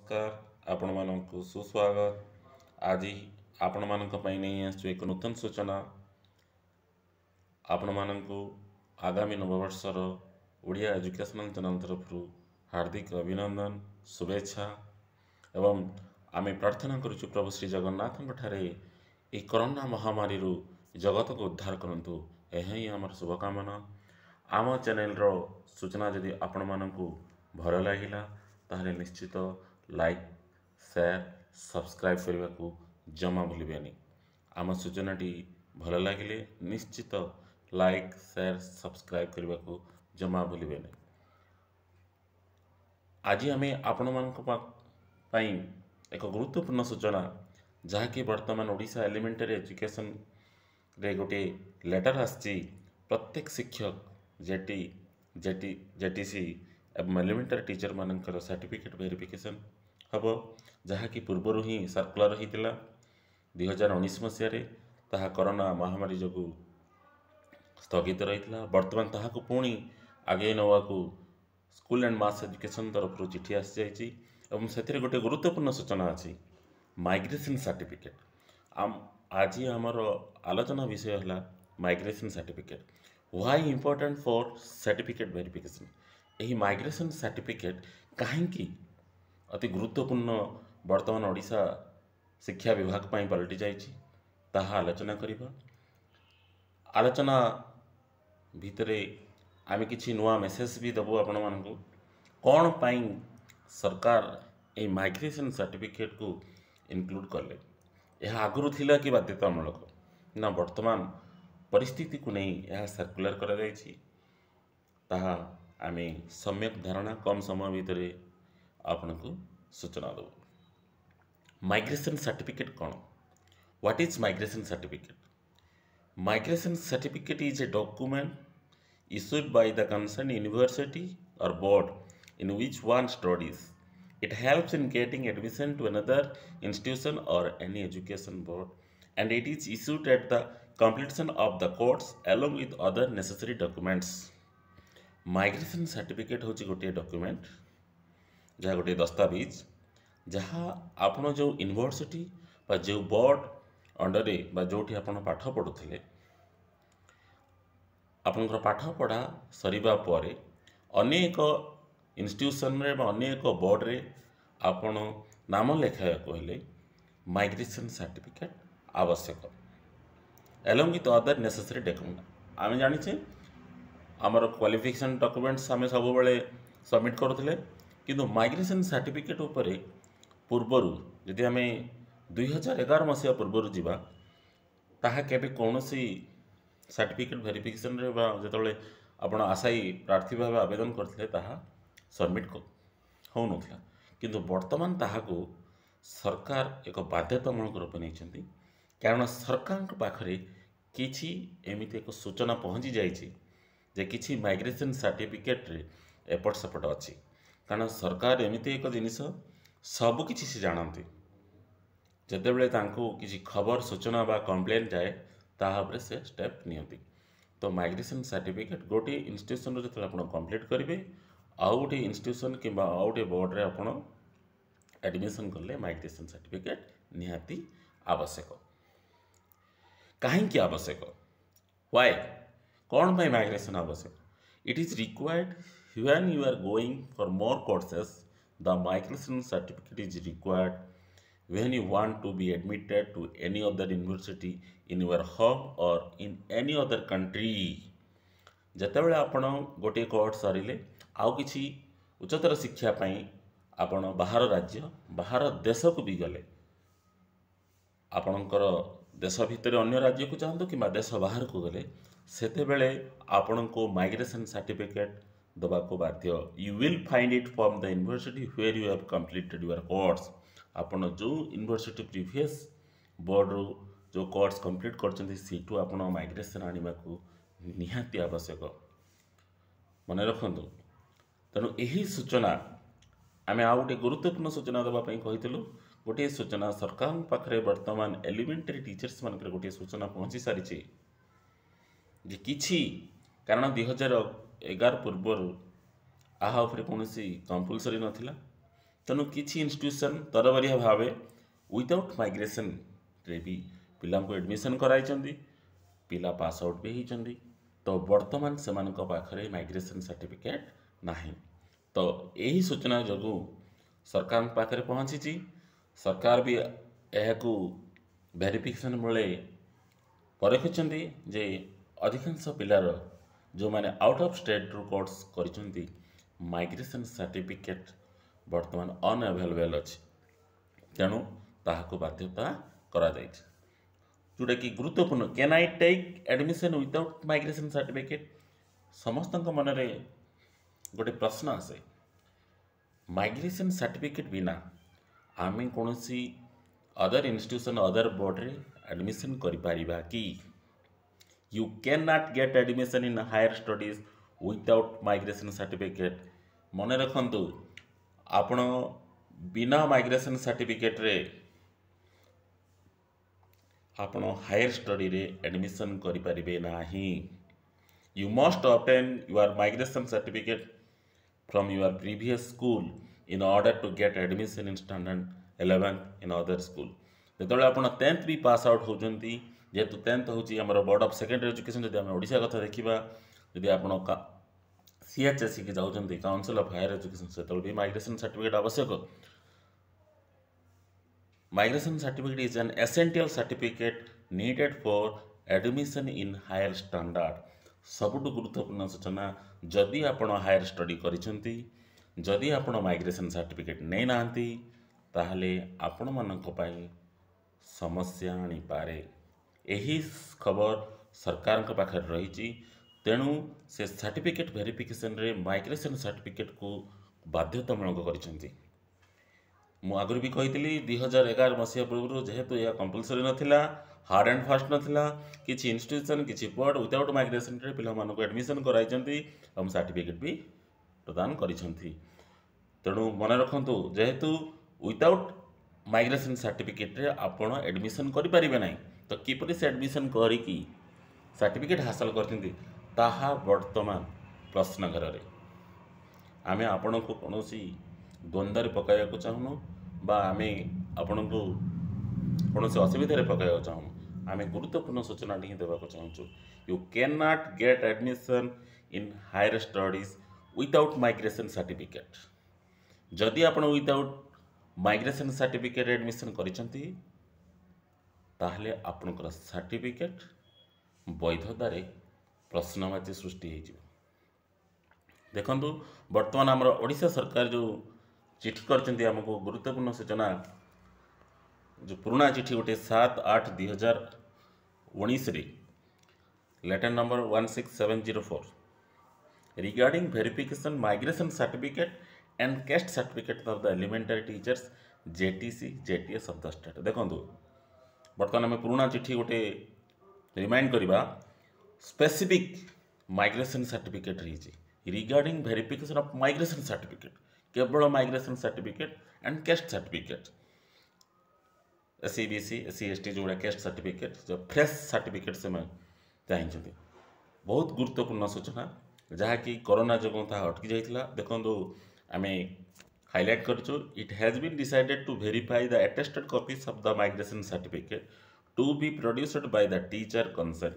नमस्कार आपण मानक सुस्वागत। आज आपण मानक पई नहीं आसु एक नूतन सूचना। आपण मानक आगामी नववर्षर ओडिया एजुकेशनल चैनल तरफ हार्दिक अभिनंदन शुभेच्छा एवं आमे प्रार्थना करुचु प्रभु श्री जगन्नाथ ठारे ए कोरोना महामारी जगत को उद्धार करंतु। यह ही आमर शुभकामना। आम चैनल रो सूचना जदि आपण मानकु भल लागिला ताहले निश्चित लाइक शेयर सब्सक्राइब करने को जमा भूलिबेनी। आम सूचनाटी भल लगे निश्चित लाइक शेयर सब्सक्राइब करने को जमा भूलिबेनी। आज आम आपण मानी एक गुरुत्वपूर्ण सूचना जहाँकि वर्तमान ओडिशा एलिमेंटरी एजुकेशन रे गोटे लेटर आसी प्रत्येक शिक्षक जेटी जेटी जेटीसी एवं एलिमेंटरी टीचर मानकर सर्टिफिकेट वेरिफिकेशन हम जहाँकि पूर्वर ही सर्कुलर होता 2019 मसीह ताहा कोरोना महामारी जो स्थगित रही बर्तमान ताहाकु पुणी आगे नवा स्कूल एंड मास एजुकेशन तरफ चिठी आसी जाइए से गोटे गुरुत्वपूर्ण सूचना अच्छी माइग्रेशन सर्टिफिकेट। आज आमर आलोचना विषय है migration certificate why important for certificate verification. यही माइग्रेशन सर्टिफिकेट कहीं अति गुरुत्वपूर्ण वर्तमान ओडिशा शिक्षा विभाग पर पलटि जाइए ताहा आलोचना करिबा। आलोचना भितरे आम कि नुआ मेसेज भी देवु आपण मानकु कौन पाई सरकार ए माइग्रेशन सर्टिफिकेट को इनक्लूड कले। यह आगुरी थिला कि बाध्यतामूलक ना वर्तमान परिस्थिति को नहीं यह सर्कुलर करा जाइछि ताहा आमे सम्यक धारणा कम समय भितर आपन को सूचना दो। माइग्रेशन सर्टिफिकेट कौन what is migration certificate. Migration certificate is a document issued by the concerned university or board in which one studies. It helps in getting admission to another institution or any education board and it is issued at the completion of the course along with other necessary documents. Migration certificate हूँ गोटे document जहाँ गोटे दस्तावेज जहाँ आपण जो university बा जो बोर्ड अंडर बा जोठी आपण पाठ पढ़ुले आपनकर पाठ पढ़ा सरिबा परे अनेक इंस्टीट्यूशन रे अनेक बोर्ड रे आपण नाम लेखाया कहले माइग्रेशन सर्टिफिकेट आवश्यक along with other necessary document. आम जानिछे आमर क्वालिफिकेशन डॉक्यूमेंट्स आम सब बेले सबमिट करुले किंतु माइग्रेशन सर्टिफिकेट उपरे पूर्वर यदि आम 2011 मसीहा पूर्वर जीवा ताहा केबे कौनसी सर्टिफिकेट वेरिफिकेशन रे जो आपण आशायी प्रार्थी भाव आवेदन करते सबमिट हो नथिला किंतु वर्तमान ताहाको सरकार एक बाध्यतामूलक रूप नहीं कारण सरकार पाखरे किछि एमिति एक सूचना पहुँची जाइए जे किछि माइग्रेशन सर्टिफिकेट रे एपट सेपट अच्छी कारण सरकार एमिति एक जिनिस सब किछि से जानते जेतेबेले तांको किछि खबर सूचना बा कंप्लेन जाए ताहाबरे से स्टेप नियंती। तो माइग्रेशन सर्टिफिकेट गोटे इंस्टीट्यूशन जो आप कंप्लीट करेंगे आउ गोटे इंस्टीट्यूशन कि आउ गोटे बोर्ड रे आप एडमिशन कले माइग्रेशन सर्टिफिकेट निहाती आवश्यक। कहीं आवश्यक व्हाई कौन पाई माइग्रेशन आवश्यक। It is required when you are going for more courses the migration certificate is required when you want to be admitted to any other university in your home or in any other country। जेतेबेले आपण गोटे course सरिले आउ किछि उच्चतर शिक्षा पाई आपण बाहर राज्य बाहर देश को भी गले आपणकर देश भितर अन्य राज्य को चाहतु कि देश बाहर को गले सेतेबेले आपण को माइग्रेशन सर्टिफिकेट दबा को बाध्य। You will find it from the university where you have completed your course. आपण जो यूनिवर्सिटी प्रीवियस बोर्ड रू जो कोर्स कंप्लीट करछन्ती सीटू आपण माइग्रेशन आनिबा को निहाती आवश्यक मन रखंतु। तेणु यही सूचना आम आउ गोटे गुरुत्वपूर्ण सूचना देवाई कहीलु गोटे सूचना सरकार पाखे वर्तमान एलिमेंटरी टीचर्स मान गोटे सूचना पहुँची सारी कि कारण 2011 पूर्वर आहा उपरे कौन कंपलसरी नाला तेणु किसी इंस्टीट्यूशन तरबरिया भाव विदाउट माइग्रेशन रे भी पिला एडमिशन कराई पिला पास आउट भी होती तो वर्तमान से पाखे माइग्रेशन सर्टिफिकेट नहीं तो यही सूचना जो सरकार पाखे पहुँची सरकार भी यह वेरिफिकेशन बेले परखुंट जे अधिकांश पिलार जो मैंने आउट ऑफ स्टेट रू कोर्स कर माइग्रेशन सर्टिफिकेट वर्तमान अनअवेलेबल अच्छी तेणु ताहाको बाध्यता करा जायछि जोटा कि गुरुत्वपूर्ण can I take admission without migration certificate समस्त मन में गोटे प्रश्न आसे माइग्रेशन सर्टिफिकेट बिना आम कौन अदर इंस्टीट्यूशन अदर बोर्ड रे एडमिशन करिपारिबा कि you can not get admission in higher studies without migration certificate मन रखंतु आपण बिना माइग्रेशन सर्टिफिकेट रे आपण हायर स्टडी रे एडमिशन करिपारिबे नाही you must obtain your migration certificate from your previous school in order to get admission in standard 11 in other school जो आप 10th भी पास आउट होती जेहेतु 10th हूँ बोर्ड ऑफ सेकेंडरी एजुकेशन जब आम ओडिशा कथा देखा जदि आप सीएचएससी की जाऊँच काउंसिल ऑफ हायर एजुकेशन से भी माइग्रेशन सर्टिफिकेट आवश्यक migration certificate is an essential certificate needed for admission in higher standard सबुठ गुरुत्वपूर्ण सूचना जदि आपण हायर स्टडी करिसेंती जदि आपण माइग्रेशन सर्टिफिकेट नहीं नांती ताहले आपण मानक पई समस्या आनी पारे यही खबर सरकार के पाखे रही तेणु से सर्टिफिकेट वेरिफिकेशन रे माइग्रेशन सर्टिफिकेट को बाध्यतामूलक करिसेंती मु आगुरी भी कही 2011 मसीहा पूर्व जेहेतु यह कंपलसरी नाला हार्ड एंड फास्ट नाला किसी इंस्टीट्यूशन किसी बोर्ड विदाउट माइग्रेशन रे पिला मानक एडमिशन कराई और सर्टिफिकेट भी प्रदान करिसेंती तेणु मन रखंतु जेहेतु विदाउट माइग्रेशन सर्टिफिकेट रे आपण एडमिशन करि परिबे नाही तो किपरि से एडमिशन करिकी सर्टिफिकेट हासिल करथिंती ताहा वर्तमान प्रश्न घर रे आमे आपण को कोनोसी द्वंद्व पकाया को चाहनु बा आमे आपण को कोनोसी असुविधा रे पकाया चाहनु आमे गुरुत्वपूर्ण सूचना नहीं देबा को चाहछु you can not get admission in higher studies without migration certificate जदि आपण विदाउट माइग्रेशन सर्टिफिकेट एडमिशन करिसेंती ताहले आपनकर सर्टिफिकेट वैधता रे प्रश्नवाची सृष्टि हो देखंतु वर्तमान आमर ओडिशा सरकार जो चिठी करचंती हमको गुरुत्वपूर्ण सूचना जो पुराना चिठी गोटे 7/8/2019 रे letter number 16704 regarding verification migration certificate and caste certificate of the elementary teachers JTC JTS of the state देखंतु बर्तमान आम पुराना चिठी गोटे रिमाइंड करवा स्पेसिफिक माइग्रेशन सर्टिफिकेट रही regarding verification of migration certificate केवल migration certificate and caste certificate SCBC SC ST जो कैस्ट सर्टिफिकेट जो फ्रेश सर्टिफिकेट से चाहिए बहुत गुरुत्वपूर्ण सूचना जहाँकि कोरोना जो अटकी जाइए देखो आम हाईलाइट करूँ it has been decided to verify the attested copies of the migration certificate to be produced by the teacher concern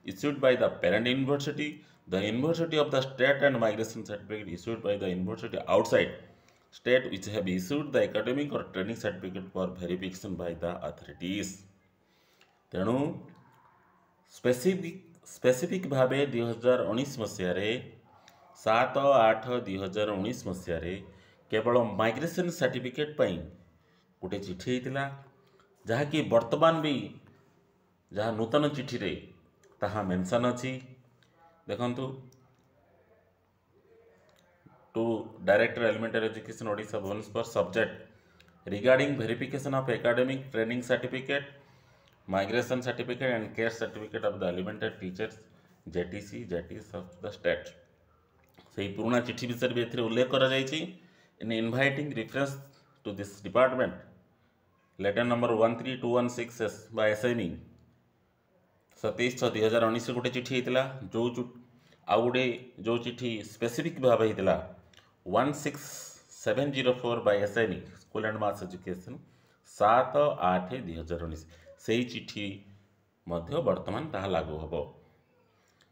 issued by the parent university, the university of the state and migration certificate issued by the university outside state which have issued the academic or training certificate for verification by the authorities. तेणु specific भावे 2019 मसीह 7/8/2019 मसीह केवल migration certificate गोटे चिठी होता जहाँकि वर्तमान भी जहाँ नूतन चिठी रे ताहा मेंशन अच्छी देखंतु to director elementary education Odisha Bhubaneswar subject regarding verification of academic training certificate migration certificate and care certificate of the elementary teachers JTC JTS of the state से पुराना चिठी विषय भी एथिरे उल्लेख करा जायछि in inviting reference to this department letter number 13216 by SME 27/6/2019 गोटे चिठी होता जो आउ गोटे जो चिठी स्पेसिफिक भाव होता 16 704/SNE school and mass education 7/8/2019 से चिठी मध्य वर्तमान ताहा लागू हम।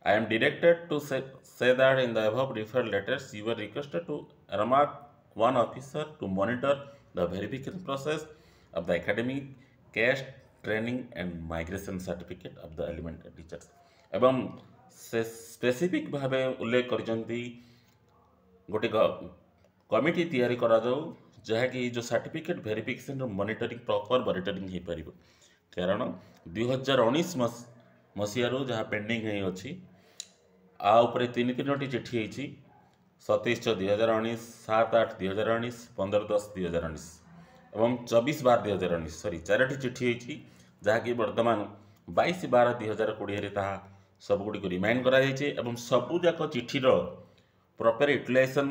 I am directed to say that in the above referred letters, you are requested to earmark one officer to monitor the verification process of the academic, caste, training and migration certificate of the elementary teachers. एवं से specific भावे उल्लेख करजंती गोटे committee तैयारी करा जाऊ जहाँकि जो certificate verification monitoring proper monitoring हो पार कारण 2019 मसीहारू जहाँ पेंडिंग है अच्छी आउपरे 3-3टी चिठी होती 27/6/2019, 7/8/2019, 15/10/2019 एवं 24/12/2019 सॉरी 4टी चिठी होती जहाँकि वर्तमान 22/12/2020 ताहा सबुगुड़ी रिमाइंड कराଯାଇଛି एवं सबुजाक चिठीर प्रॉपर यूटिलाइजेशन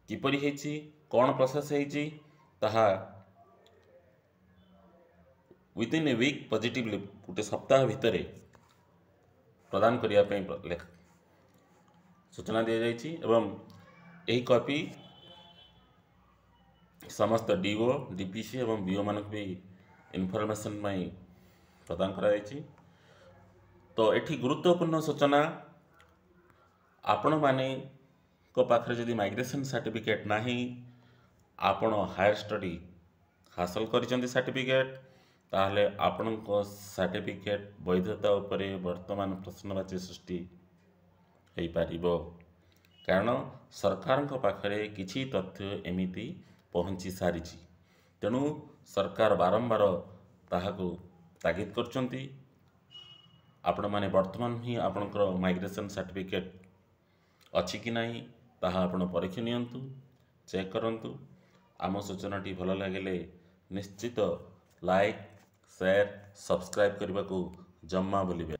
किपरि होइछि कौन प्रोसेस होइछि ताहा विदिन ए वीक पॉजिटिवली गोटे सप्ताह भितर प्रदान करने सूचना दी जाइछि एवं यही कॉपी समस्त डीओ डीपीसी एवं बीओ मानक भी इनफॉरमेशन प्रदान करा जाइछि। तो एठी गुरुत्वपूर्ण सूचना आपण माने को पाखरे जदि माइग्रेशन सर्टिफिकेट नाही आपण हायर स्टडी हासिल करिसेंती सर्टिफिकेट ताहले आपण को सर्टिफिकेट वैधता उपरे वर्तमान प्रश्नवाची सृष्टि हो पारिबो कारण सरकार को पाखरे किछि तथ्य एमिति पहुंची सारिछि तेणु सरकार बारंबार ताहाको तागिद करचंती आपण माने वर्तमान ही आपणकर माइग्रेशन सर्टिफिकेट अच्छी कि नहीं ताहा आपण परीक्षा नियंतु चेक करंतु। आम सूचनाटी भल लगे निश्चित लाइक शेयर सब्सक्राइब करने को जम्मा भूलिबे।